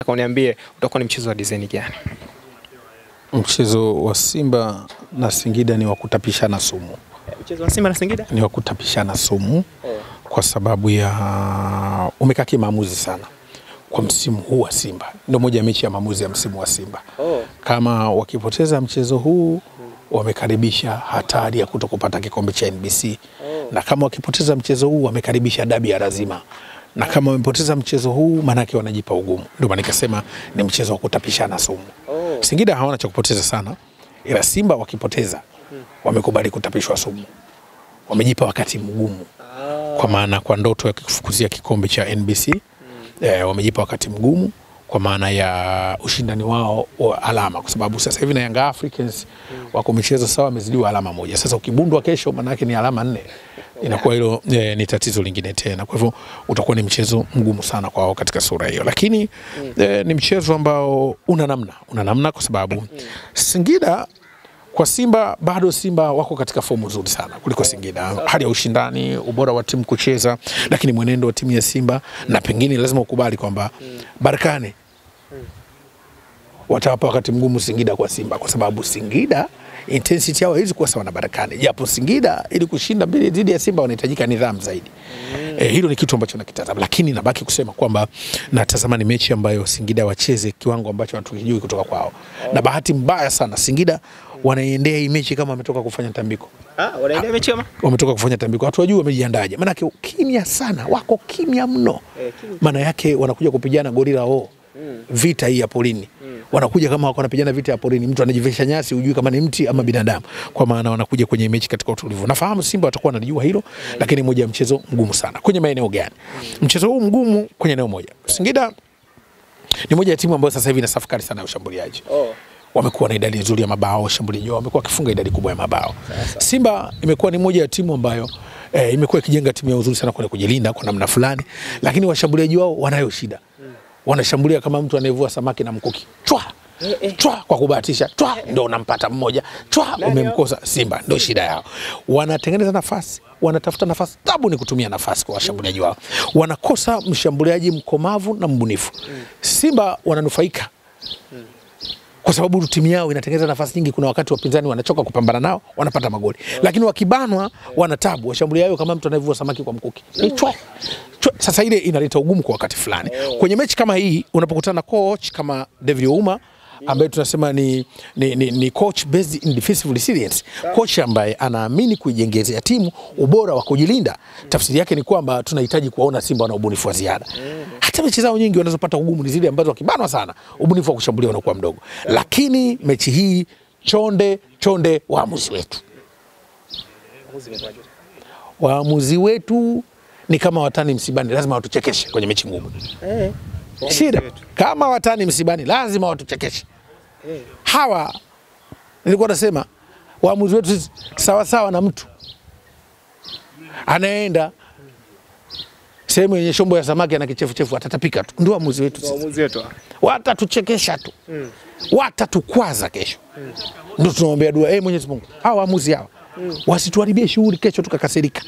Uniambie utakuwa ni mchezo wa design gani? Mchezo wa Simba na Singida ni wa kutapishana sumu. Mchezo wa Simba na Singida ni wa kutapishana sumu kwa sababu ya umekaa kimaamuzi sana kwa msimu huu wa Simba. Ndio moja ya mechi ya maamuzi ya msimu wa Simba. Kama wakipoteza mchezo huu wamekaribisha hatari ya kutokupata kikombe cha NBC. Na kama wakipoteza mchezo huu wamekaribisha dabi ya lazima. Na kama wamepoteza mchezo huu manake wanajipa ugumu. Ndio maana nikasema ni mchezo wa kutapishana sumu. Singida hawana cha kupoteza sana, ila Simba wakipoteza wamekubali kutapishwa sumu. Wamejipa wakati mgumu. Kwa maana kwa ndoto ya kufukuzia kikombe cha NBC, wamejipa wakati mgumu kwa maana ya ushindani wao wa alama, kwa sababu sasa hivi na Young Africans wako michezo sawa, wamezidiwa alama moja. Sasa ukibundwa kesho manake ni alama 4. Inakuwa hilo ni tatizo lingine tena. Kwa hivyo utakuwa ni mchezo mgumu sana kwa wao katika sura hiyo. Lakini ni mchezo ambao una namna kwa sababu Singida kwa Simba bado Simba wako katika fomu nzuri sana kuliko Singida. Hali ya ushindani, ubora wa timu kucheza, lakini mwenendo wa timu ya Simba na pengine lazima ukubali kwamba Berkane watawapa wakati mgumu Singida kwa Simba, kwa sababu Singida intensity yao haiwezi kuwa sawa na Berkane. Japo Singida ili kushinda mbele dhidi ya Simba wanahitajika nidhamu zaidi. Hilo ni kitu ambacho nakitazama, lakini nabaki kusema kwamba natazama ni mechi ambayo Singida wacheze kiwango ambacho hatukijui kutoka kwao. Na bahati mbaya sana Singida wanaendea hii mechi kama wametoka kufanya tambiko. Wanaendea mechi kama wametoka kufanya tambiko. Watu wajue wamejiandaje. Maana yake kimya sana, wako kimya mno. Maana yake wanakuja kupigana gorila vita hii ya polini. Wanakuja kama wako wanapigana vita ya porini, mtu anajivesha nyasi hujui kama ni mti ama binadamu, kwa maana wanakuja kwenye mechi katika utulivu. Nafahamu Simba watakuwa wanajua hilo, lakini moja ya mchezo mgumu sana. Kwenye maeneo gani? Mchezo huu mgumu kwenye eneo moja. Singida ni moja ya timu ambayo sasa hivi ina safari sana ya ushambuliaji. Wamekuwa na idadi nzuri ya mabao, washambuliaji wao wamekuwa wakifunga idadi kubwa ya mabao. Simba imekuwa ni moja ya timu ambayo imekuwa ikijenga timu ya uzuri sana kwa kujilinda kwa namna fulani, lakini washambuliaji wao wanayo shida. Wanashambulia kama mtu anayevua samaki na mkuki. Chwa kwa kubahatisha. Ndio unampata mmoja. Umemkosa. Simba ndio shida yao. Wanatengeneza nafasi, wanatafuta nafasi. Tabu ni kutumia nafasi kwa washambuliaji wao. Wanakosa mshambuliaji mkomavu na mbunifu. Simba wananufaika kwa sababu timu yao inatengeneza nafasi nyingi. Kuna wakati wapinzani wanachoka kupambana nao, wanapata magoli. Lakini wakibanwa wanatabu. Washambuliaji wao kama mtu anayevua samaki kwa mkuki. Sasa ile inaleta ugumu kwa wakati fulani. Kwenye mechi kama hii unapokutana na coach kama David Ouma ambaye tunasema ni coach based in defensive resilience. Coach ambaye anaamini kuijengezea timu ubora wa kujilinda. Tafsiri yake ni kwamba tunahitaji kuwaona Simba wana ubunifu wa ziada. Hata mechi zao nyingi wanazopata ugumu ni zile ambazo wakibanwa sana, ubunifu wa kushambulia unakuwa mdogo. Lakini mechi hii chonde waamuzi wetu. Waamuzi wetu ni kama watani msibani, lazima watuchekeshe kwenye mechi ngumu. Shida kama watani msibani lazima watuchekeshe. Hawa nilikuwa nasema waamuzi wetu sawa sawa na mtu anaenda sehemu yenye shombo ya samaki na kichefu atatapika tu. Ndio waamuzi wetu. Waamuzi wetu watatuchekesha tu. Watatukwaza kesho. Ndio tunaombea dua Mwenyezi Mungu hawa waamuzi hawa wasituharibie shughuli kesho tukakasirika.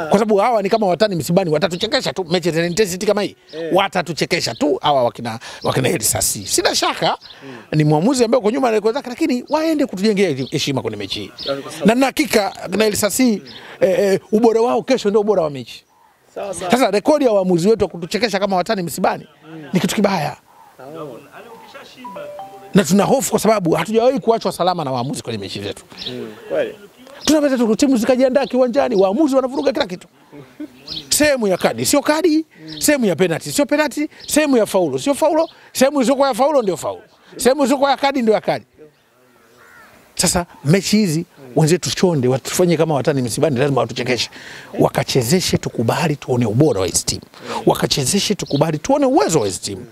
Kwa sababu hawa ni kama watani msibani, watatuchekesha tu. Mechi ya intensity kama hii watatuchekesha tu hawa wakina Elisasi. Sina shaka ni muamuzi ambaye kwa nyuma anaelekeza, lakini waende kutujengea heshima kwenye mechi hii. Na hakika na Elisasi ubora wao kesho ndio ubora wa mechi. Sasa rekodi ya waamuzi wetu kutuchekesha kama watani msibani ni kitu kibaya. Na tuna hofu kwa sababu hatujawahi kuachwa salama na waamuzi kwenye mechi zetu. Kweli. Tunapata tu timu zikajiandaa kiwanjani, waamuzi wanavuruga kila kitu. Sehemu ya kadi sio kadi, sehemu ya penalty sio penalty, sehemu ya faulo sio faulo, sehemu isiyokuwa ya faulo ndio faulo, sehemu isiyokuwa ya kadi ndio ya kadi. Sasa mechi hizi wenzetu chonde watufanye kama watani msibani, lazima watuchekeshe. Wakachezeshe tukubali tuone ubora wa hizo timu. Wakachezeshe tukubali tuone uwezo wa hizo timu.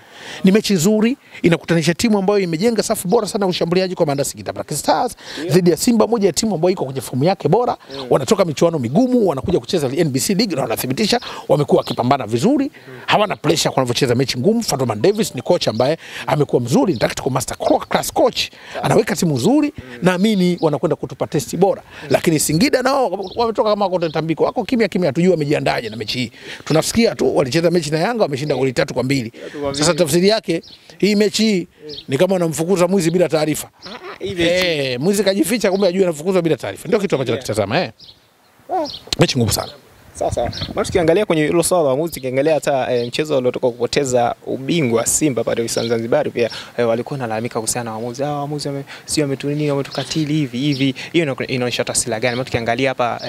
Ni mechi nzuri, inakutanisha timu ambayo imejenga safu bora sana ushambuliaji kwa maana Singida Black Stars dhidi ya Simba, moja ya timu ambayo iko kwenye fomu yake bora. Wanatoka michuano migumu, wanakuja kucheza NBC League na wanathibitisha wamekuwa wakipambana vizuri. Hawana pressure wanavyocheza mechi ngumu. Fatman Davis ni coach ambaye amekuwa mzuri, ni tactical master class coach. Anaweka timu nzuri, naamini wanakwenda kutupa testi bora. Lakini Singida nao wametoka kama wako tambiko. Wako kimya hatujui wamejiandaje na mechi hii. Tunasikia tu walicheza mechi na Yanga wameshinda goli 3-2. Sasa tafsiri yake hii mechi hii ni kama unamfukuza mwizi bila taarifa. Mwizi kajificha kumbe ajue anafukuzwa bila taarifa. Ndio kitu ambacho nakitazama mechi ngumu sana. Sasa mara tukiangalia kwenye hilo swala la waamuzi, tukiangalia hata mchezo uliotoka kupoteza ubingwa Simba pale Zanzibar pia walikuwa wanalalamika kuhusiana na waamuzi. Waamuzi sio wametunia, wametukatili hivi. Hiyo inaonyesha taswira gani? Mara tukiangalia hapa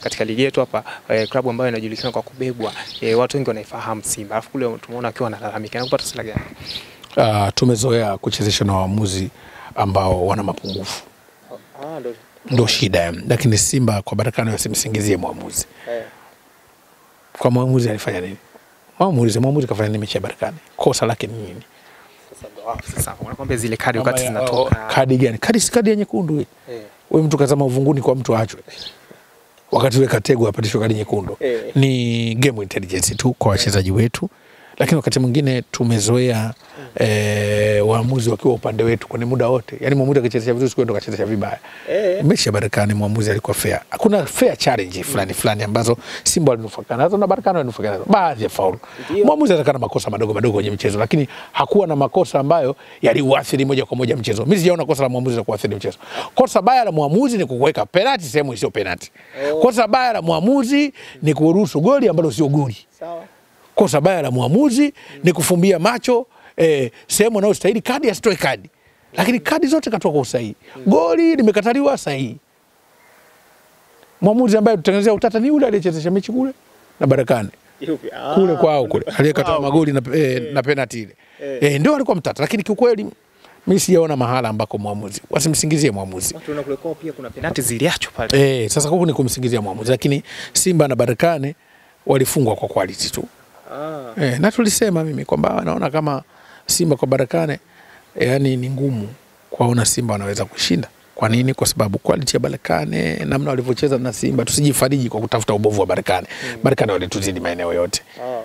katika ligi yetu hapa klabu ambayo inajulikana kwa kubebwa, watu wengi wanaifahamu Simba. Alafu kule tumeona akiwa analalamika. Nakupata taswira gani? Tumezoea kuchezesha na waamuzi ambao wana mapungufu. Ndio shida. Lakini Simba kwa Barakani wasimsingizie mwamuzi. Kwa mwamuzi alifanya nini? Mwamuzi kafanya nini mechi ya Barakani? Kosa lake ni nini? Sasa unakwambia zile kadi wakati zinatoka. Kadi gani? Kadi ya nyekundu. Wewe mtu kazama uvunguni kwa mtu aachwe. Wakati ule Katego apatishwe kadi nyekundu. Ni game intelligence tu kwa wachezaji wetu. Lakini wakati mwingine tumezoea waamuzi wakiwa upande wetu kwa muda wote. Yaani mwamuzi akichezesha vizuri siku ndo kachezesha vibaya. Mechi ya Barakani mwamuzi alikuwa fair. Kuna fair challenge fulani ambazo Simba walinufaika nazo na Barakani walinufaika nazo. Baadhi ya faulu. Mwamuzi atakana na makosa madogo kwenye mchezo, lakini hakuwa na makosa ambayo yaliuathiri moja kwa moja mchezo. Mimi sijaona kosa la mwamuzi la kuathiri mchezo. Kosa baya la mwamuzi ni kuweka penalty sehemu isiyo penalty. Kosa baya la mwamuzi ni kuruhusu goli ambalo sio goli. Sawa. Kosa baya la mwamuzi ni kufumbia macho sehemu anayostahili kadi asitoe kadi. Lakini kadi zote katoa kwa usahihi. Goli limekataliwa sahihi. Mwamuzi ambaye tutengenezea utata ni yule aliyechezesha mechi kule na Barakani. Kule kwao kule aliyekata magoli na penalty ile. Ndio alikuwa mtata, lakini kiukweli mimi sijaona mahala ambako mwamuzi wasimsingizie mwamuzi. Watu wanakule kwao pia kuna penalty ziliachwa pale. Sasa huko ni kumsingizia mwamuzi, lakini Simba na Barakani walifungwa kwa quality tu. Na tulisema mimi kwamba naona kama Simba kwa Barakani yani ni ngumu kuona Simba wanaweza kushinda. Kwa nini? Kwa sababu quality ya Barakani, namna walivyocheza na Simba, tusijifariji kwa kutafuta ubovu wa Barakani. Barakani walituzidi maeneo yote.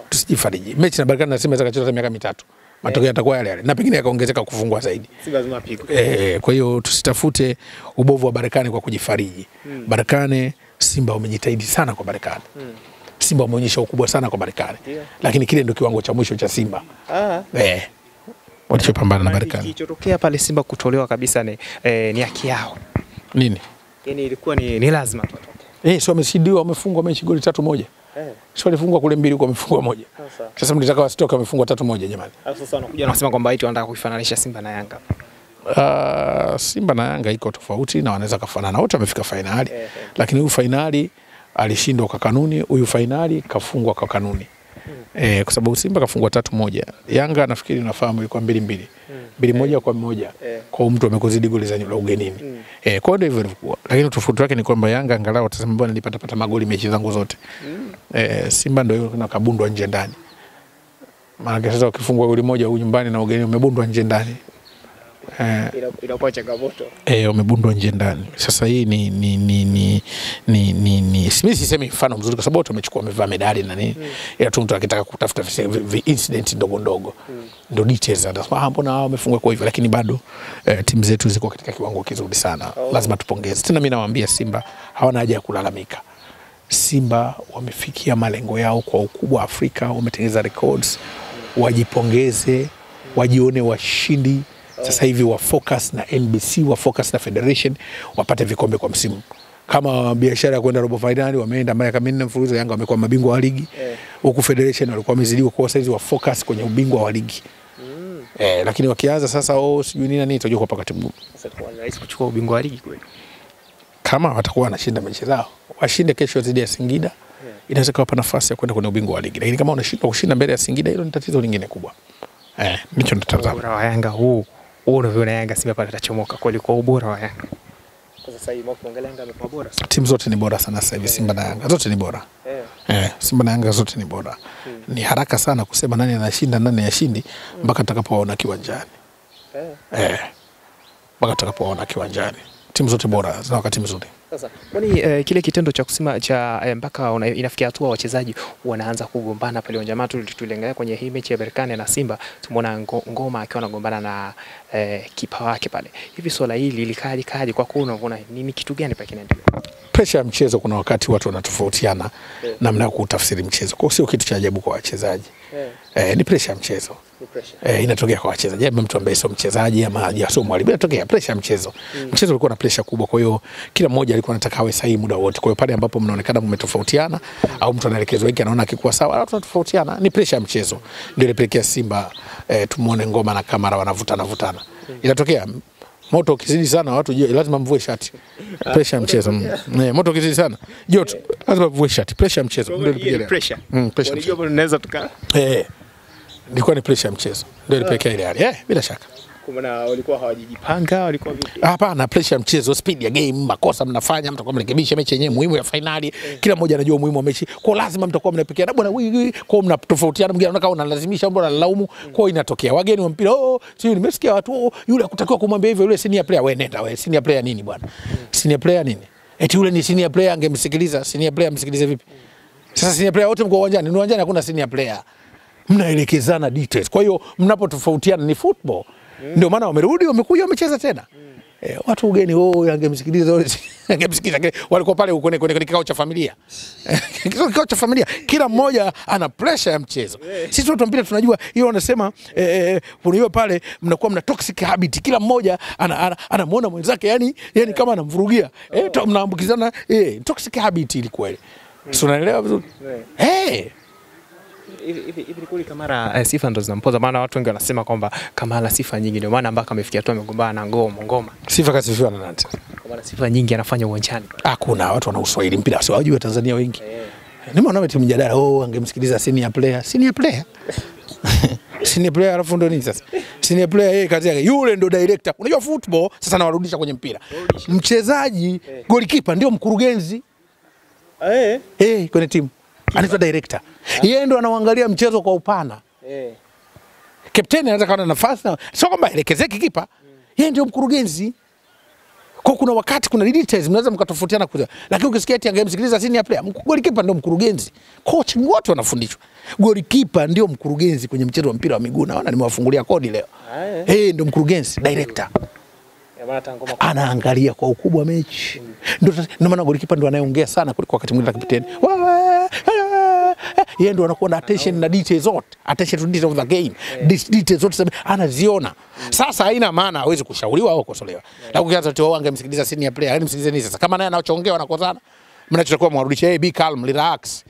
Tusijifariji. Mechi na Barakani na Simba zakacheza miaka mitatu. Matokeo yatakuwa yale na pengine yakaongezeka kufungwa zaidi. Simba lazima apigwe. Kwa hiyo tusitafute ubovu wa Barakani kwa kujifariji. Barakani, Simba wamejitahidi sana kwa Barakani. Simba wameonyesha ukubwa sana kwa Barakani. Lakini kile ndio kiwango cha mwisho cha Simba. Walichopambana na Barakani. Kilichotokea pale Simba kutolewa kabisa ni haki yao. Nini? Yaani ilikuwa ni lazima tu. Sio wameshidiwa, wamefungwa mechi goli 3-1. Sio walifungwa kule 2 huko wamefungwa 1. Sasa mlitaka wasitoke wamefungwa 3-1 jamani. Sasa wanakuja wanasema kwamba eti wanataka kuifananisha Simba na Yanga. Simba na Yanga iko tofauti na wanaweza kufanana. Wote wamefika finali. Lakini huyu finali alishindwa kwa kanuni, huyu finali kafungwa kwa kanuni. Kwa sababu Simba kafungwa 3-1. Yanga nafikiri nafahamu ilikuwa 2-2. 2-1 kwa 1. Kwa mtu amekuzidi goli za ugenini. Kwa ndio hivyo ilikuwa. Lakini tofauti yake ni kwamba Yanga angalau watasema bwana nilipata magoli mechi zangu zote. Simba ndio na kabundwa nje ndani. Maana sasa ukifungwa goli moja huko nyumbani na ugenini umebundwa nje ndani. Inakuwa changamoto. Umebundwa nje ndani. Sasa hii ni mimi sisemi mfano mzuri kwa sababu watu wamevaa medali na nini. Ila tu mtu akitaka kutafuta incident ndogo ndio details anasema mbona hao wamefungwa kwa hivyo, lakini bado timu zetu ziko katika kiwango kizuri sana. Lazima tupongeze. Tena mimi nawaambia Simba hawana haja ya kulalamika. Simba wamefikia malengo yao kwa ukubwa Afrika, wametengeneza records. Wajipongeze, wajione washindi. Sasa hivi wa focus na NBC, wa focus na Federation, wapate vikombe kwa msimu. Kama biashara ya kwenda robo finali wameenda miaka 4 mfululizo, Yanga wamekuwa mabingwa wa ligi. Huku Federation walikuwa wamezidiwa kwa saizi wa focus kwenye ubingwa wa ligi. Lakini wakianza sasa sijui nini itajua kwa wakati mgumu. Sasa kwa rahisi kuchukua ubingwa wa ligi kweli. Kama watakuwa wanashinda mechi zao, washinde kesho dhidi ya Singida, inaweza kuwapa nafasi ya kwenda kwenye ubingwa wa ligi. Lakini kama wanashindwa kushinda mbele ya Singida, hilo ni tatizo lingine kubwa. Nicho natazama. Ubora wa Yanga huu unavyoona Yanga Simba pale atachomoka kweli kwa ubora wa Yanga. Kwa sasa hivi mkiangalia Yanga amekuwa bora sana. Timu zote ni bora sana sasa hivi, Simba na Yanga zote ni bora. Simba na Yanga zote ni bora. Ni haraka sana kusema nani anashinda nani yashindi mpaka tutakapoona kiwanjani. Mpaka tutakapoona kiwanjani. Timu zote bora zina wakati mzuri. Sasa kwani kile kitendo cha kusema cha mpaka inafikia hatua wachezaji wanaanza kugombana pale uwanja. Tuliangalia kwenye hii mechi ya Berkane na Simba, tumeona Ngoma akiwa anagombana na kipa wake pale. Hivi swala hili likaje kwa kuona unaona nini kitu gani pale kinaendelea? Pressure ya mchezo kuna wakati watu wanatofautiana namna ya kutafsiri mchezo. Kwa hiyo sio kitu cha ajabu kwa wachezaji. Ni pressure ya mchezo. Inatokea kwa wachezaji. Mtu ambaye sio mchezaji ama sio mwalimu, inatokea pressure ya mchezo. Mchezo ulikuwa na pressure kubwa, kwa hiyo kila mmoja alikuwa anataka awe sahihi muda wote. Kwa hiyo pale ambapo mnaonekana mmetofautiana au mtu anaelekezwa hiki anaona akikuwa sawa, watu wanatofautiana, ni pressure ya mchezo. Ndio ilipelekea Simba tumuone Ngoma na Kamara wanavutana. Inatokea moto ukizidi sana watu lazima mvue shati. Pressure ya mchezo. Moto ukizidi sana joto lazima mvue shati. Pressure ya mchezo. Ndio ilipelekea pressure. Pressure. Unajua tunaweza tuka ilikuwa ni pressure ya mchezo. Ndio ilipelekea ile hali. Bila shaka. Kwa maana walikuwa hawajijipanga, walikuwa vipi? Hapana, pressure ya mchezo, speed ya game, makosa mnafanya, mtakuwa mrekebisha mechi yenyewe muhimu ya finali. Kila mmoja anajua umuhimu wa mechi. Kwa lazima mtakuwa mnapikiana bwana kwa mnatofautiana, mwingine anaona unalazimisha mbona analaumu. Kwa inatokea wageni wa mpira, sio nimesikia watu yule hakutakiwa kumwambia hivyo, yule senior player, wewe nenda wewe senior player nini bwana? Senior player nini? Eti yule ni senior player, angemsikiliza. Senior player msikilize vipi? Sasa senior player wote mko uwanjani, ni uwanjani hakuna senior player. Mnaelekezana details. Kwa hiyo mnapotofautiana ni football. Ndio maana wamerudi wamekuja wamecheza tena. Watu ugeni angemsikiliza angemsikiliza walikuwa pale kwenye kikao cha familia. Kikao cha familia kila mmoja ana pressure ya mchezo. Sisi watu mpira tunajua hiyo, wanasema hiyo pale mnakuwa mna toxic habit, kila mmoja anamuona mwenzake yani kama anamvurugia. Mnaambukizana toxic habit ilikuwa ile. Si unaelewa vizuri? Hivi kweli Kamara sifa ndo zinampoza? Maana watu wengi wanasema kwamba Kamara sifa nyingi, ndio maana mpaka amefikia tu amegombana na Ngoma. Sifa kasifiwa na nani? Kamara sifa nyingi anafanya uwanjani. Hakuna watu wana uswahili mpira sio wajui wa Tanzania wengi. Nimeona watu mjadala angemsikiliza senior player. Senior player alafu ndo nini sasa? Senior player yeye kazi yake yule ndo director. Unajua football sasa nawarudisha kwenye mpira. Mchezaji goalkeeper ndio mkurugenzi. Kwenye timu. Anaitwa director. Yeye ndo anaangalia mchezo kwa upana. Captain anaweza kuwa na nafasi, sio kwamba elekezeke kipa. Yeye ndio mkurugenzi. Kwa kuna wakati kuna details mnaweza mkatofautiana kuza. Lakini ukisikia eti angemsikiliza senior player, goalkeeper ndio mkurugenzi. Coach wote wanafundishwa. Goalkeeper ndio mkurugenzi kwenye mchezo wa mpira wa miguu. Naona nimewafungulia kodi leo. Ndio mkurugenzi, director. Anaangalia kwa ukubwa wa mechi. Ndio maana goalkeeper ndio anayeongea sana kuliko wakati mwingine kapiteni. Yeye ndio anakuwa na attention na details zote. Attention to details of the game. Details zote anaziona. Sasa haina maana hawezi kushauriwa au kukosolewa. Lakini ukianza tu angemsikiliza senior player, yani msikilize nini sasa? Kama naye anachoongea wanakozana, mnachotakiwa mwarudishe, be calm, relax.